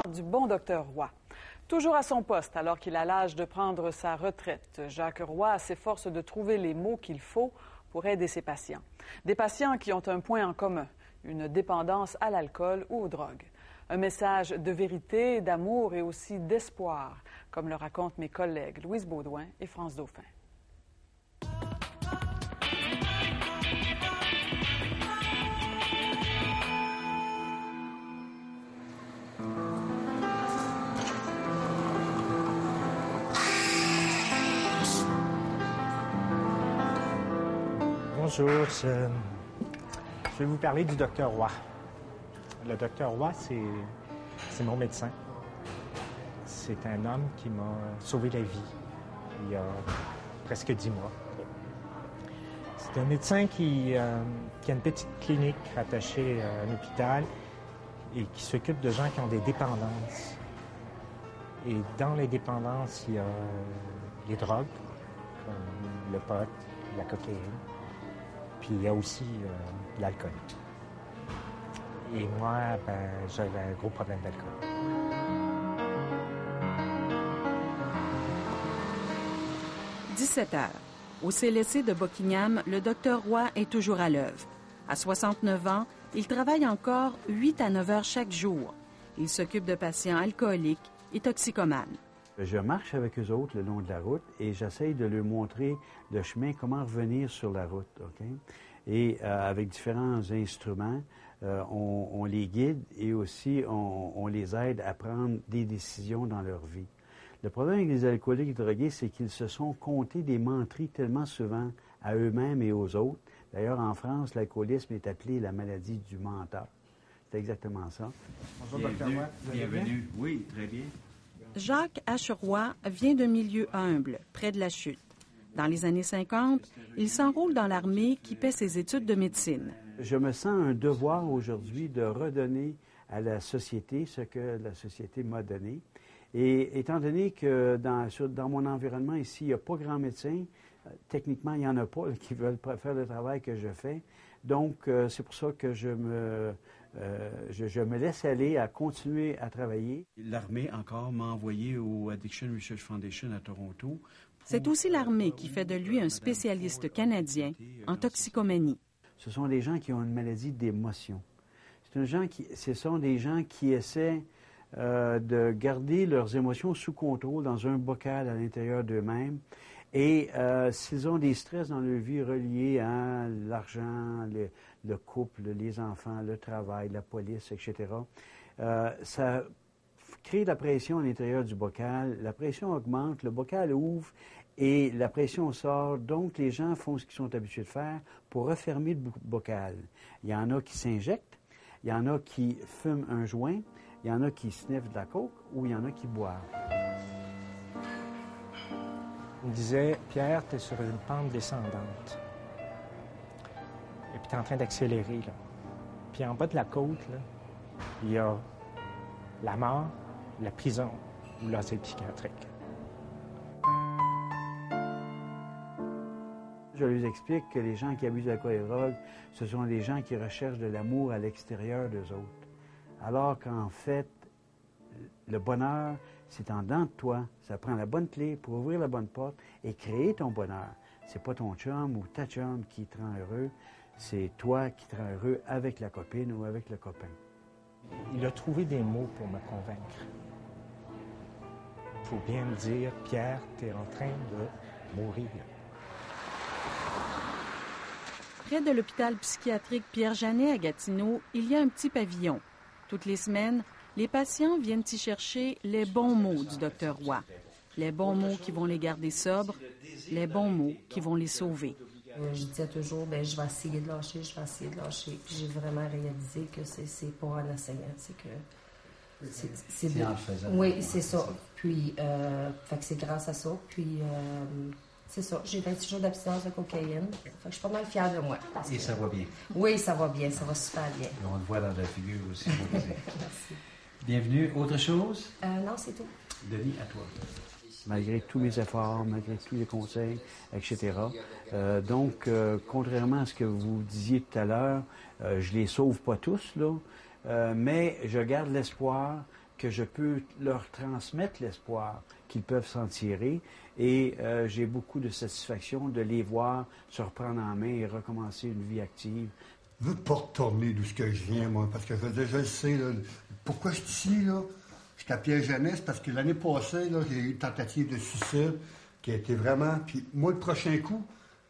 Du bon docteur Roy. Toujours à son poste, alors qu'il a l'âge de prendre sa retraite, Jacques Roy s'efforce de trouver les mots qu'il faut pour aider ses patients. Des patients qui ont un point en commun, une dépendance à l'alcool ou aux drogues. Un message de vérité, d'amour et aussi d'espoir, comme le racontent mes collègues Louise Baudouin et France Dauphin. Bonjour, je vais vous parler du docteur Roy. Le docteur Roy, c'est mon médecin. C'est un homme qui m'a sauvé la vie il y a presque 10 mois. C'est un médecin qui a une petite clinique rattachée à un hôpital et qui s'occupe de gens qui ont des dépendances. Et dans les dépendances, il y a les drogues, comme le pot, la cocaïne. Puis il y a aussi l'alcool. Et moi, j'avais un gros problème d'alcool. « 17 heures. Au CLSC de Buckingham, le docteur Roy est toujours à l'œuvre. À 69 ans, il travaille encore 8 à 9 heures chaque jour. Il s'occupe de patients alcooliques et toxicomanes. Je marche avec eux autres le long de la route et j'essaye de leur montrer le chemin, comment revenir sur la route. Okay? Et avec différents instruments, on les guide et aussi on les aide à prendre des décisions dans leur vie. Le problème avec les alcooliques et drogués, c'est qu'ils se sont comptés des menteries tellement souvent à eux-mêmes et aux autres. D'ailleurs, en France, l'alcoolisme est appelé la maladie du menteur. C'est exactement ça. Bonjour, docteur Roy. Bienvenue. Oui, très bien. Jacques H. Roy vient d'un milieu humble, près de la chute. Dans les années 50, il s'enrôle dans l'armée qui paie ses études de médecine. Je me sens un devoir aujourd'hui de redonner à la société ce que la société m'a donné. Et étant donné que dans mon environnement ici, il n'y a pas grand médecin, techniquement, il n'y en a pas qui veulent faire le travail que je fais. Donc, c'est pour ça que je me laisse aller à continuer à travailler. L'armée encore m'a envoyé au Addiction Research Foundation à Toronto. C'est aussi l'armée qui fait de lui un spécialiste canadien en toxicomanie. Ce sont des gens qui ont une maladie d'émotion. Ce sont des gens qui essaient de garder leurs émotions sous contrôle dans un bocal à l'intérieur d'eux-mêmes. Et s'ils ont des stress dans leur vie reliés à l'argent, le couple, les enfants, le travail, la police, etc., ça crée de la pression à l'intérieur du bocal. La pression augmente, le bocal ouvre et la pression sort. Donc, les gens font ce qu'ils sont habitués de faire pour refermer le bocal. Il y en a qui s'injectent, il y en a qui fument un joint, il y en a qui sniffent de la coke ou il y en a qui boivent. Il me disait, Pierre, tu es sur une pente descendante. Et puis tu es en train d'accélérer, là. Puis en bas de la côte, là, il y a la mort, la prison ou l'asile psychiatrique. Je leur explique que les gens qui abusent d'alcool et de drogue, ce sont des gens qui recherchent de l'amour à l'extérieur d'eux autres. Alors qu'en fait, le bonheur, c'est en dedans de toi. Ça prend la bonne clé pour ouvrir la bonne porte et créer ton bonheur. C'est pas ton chum ou ta chum qui te rend heureux, c'est toi qui te rends heureux avec la copine ou avec le copain. Il a trouvé des mots pour me convaincre. Il faut bien me dire, Pierre, tu es en train de mourir. Près de l'hôpital psychiatrique Pierre-Janet à Gatineau, il y a un petit pavillon. Toutes les semaines, les patients viennent y chercher les bons mots du docteur Roy. Les bons mots qui vont les garder sobres, les bons mots qui vont les sauver. Je disais toujours, je vais essayer de lâcher, je vais essayer de lâcher. Puis j'ai vraiment réalisé que c'est pas en essayant, c'est que c'est en le faisant. Oui, c'est ça. Puis, fait que c'est grâce à ça. Puis, c'est ça. J'ai 26 jours d'abstinence de cocaïne. Fait que je suis pas mal fière de moi. Et ça va bien. Oui, ça va bien. Ça va super bien. Et on le voit dans la figure aussi. Merci. Bienvenue. Autre chose? Non, c'est tout. Denis, à toi. Malgré tous mes efforts, malgré tous les conseils, etc. Donc, contrairement à ce que vous disiez tout à l'heure, je les sauve pas tous, là, mais je garde l'espoir que je peux leur transmettre l'espoir qu'ils peuvent s'en tirer. Et j'ai beaucoup de satisfaction de les voir se reprendre en main et recommencer une vie active. Je veux pas retourner d'où je viens, moi, parce que je le sais, là, pourquoi je suis ici, là? J'étais à Pierre-Jeunesse parce que l'année passée, là, j'ai eu une tentative de suicide qui a été vraiment... Puis moi, le prochain coup,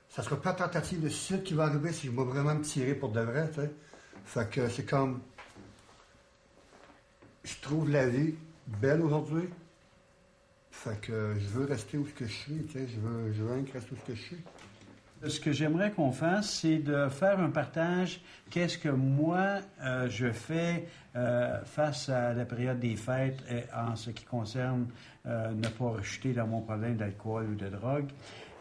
ça sera pas la tentative de suicide qui va arriver si je vais vraiment me tirer pour de vrai, tu sais. Fait que c'est comme... Je trouve la vie belle aujourd'hui. Fait que je veux rester où je suis, tu sais. Je veux rien que rester où je suis. Ce que j'aimerais qu'on fasse, c'est de faire un partage. Qu'est-ce que moi, je fais face à la période des fêtes en ce qui concerne ne pas rechuter dans mon problème d'alcool ou de drogue.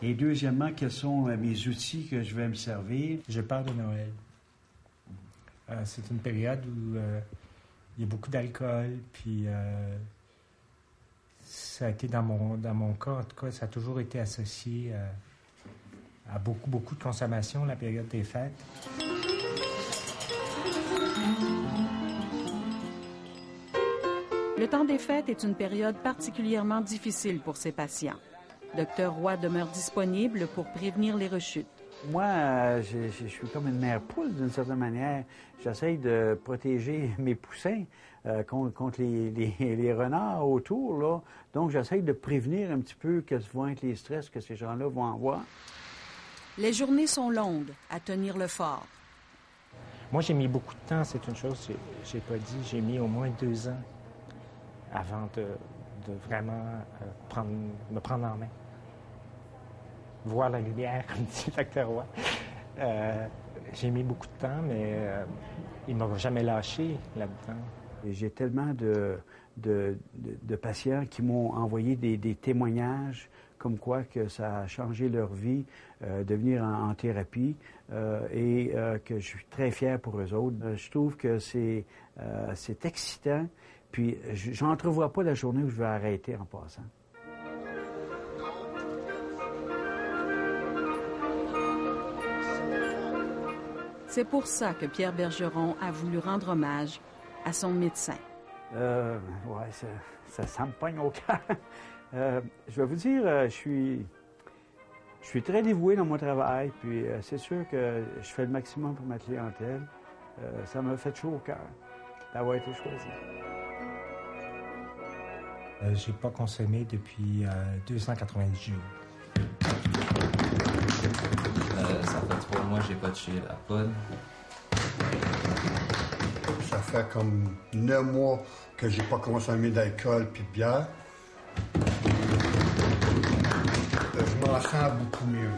Et deuxièmement, quels sont mes outils que je vais me servir. J'ai peur de Noël. C'est une période où il y a beaucoup d'alcool, puis ça a été dans mon cas, en tout cas, ça a toujours été associé à beaucoup de consommation, la période des fêtes. Le temps des fêtes est une période particulièrement difficile pour ces patients. Dr Roy demeure disponible pour prévenir les rechutes. Moi, je suis comme une mère poule, d'une certaine manière. J'essaye de protéger mes poussins contre les renards autour, là. Donc, j'essaye de prévenir un petit peu quels vont être les stress que ces gens-là vont avoir. Les journées sont longues à tenir le fort. Moi, j'ai mis beaucoup de temps, c'est une chose, j'ai pas dit, j'ai mis au moins 2 ans avant de vraiment me prendre en main. Voir la lumière, comme dit le Dr Roy. J'ai mis beaucoup de temps, mais il ne m'a jamais lâché là-dedans. J'ai tellement de patients qui m'ont envoyé des témoignages comme quoi que ça a changé leur vie de venir en thérapie et que je suis très fier pour eux autres. Je trouve que c'est excitant, puis j'entrevois pas la journée où je vais arrêter en passant. C'est pour ça que Pierre Bergeron a voulu rendre hommage à son médecin. Ouais, ça me pogne au cœur. Je vais vous dire, je suis très dévoué dans mon travail, puis c'est sûr que je fais le maximum pour ma clientèle. Ça m'a fait chaud au cœur d'avoir été choisi. J'ai pas consommé depuis 290 jours. Ça fait 3 mois que j'ai pas touché la poudre. Ça fait comme 9 mois que j'ai pas consommé d'alcool puis de bière. Je m'en sens beaucoup mieux.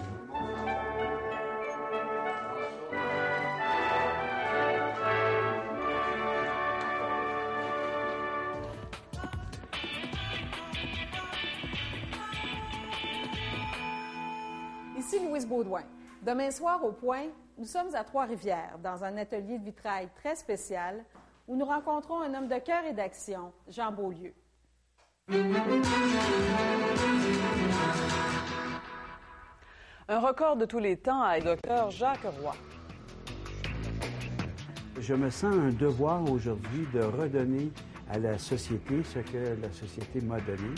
Ici Louise Baudouin. Demain soir, au Point, nous sommes à Trois-Rivières, dans un atelier de vitrail très spécial, où nous rencontrons un homme de cœur et d'action, Jean Beaulieu. Un record de tous les temps à Dr Jacques Roy. Je me sens un devoir aujourd'hui de redonner à la société ce que la société m'a donné.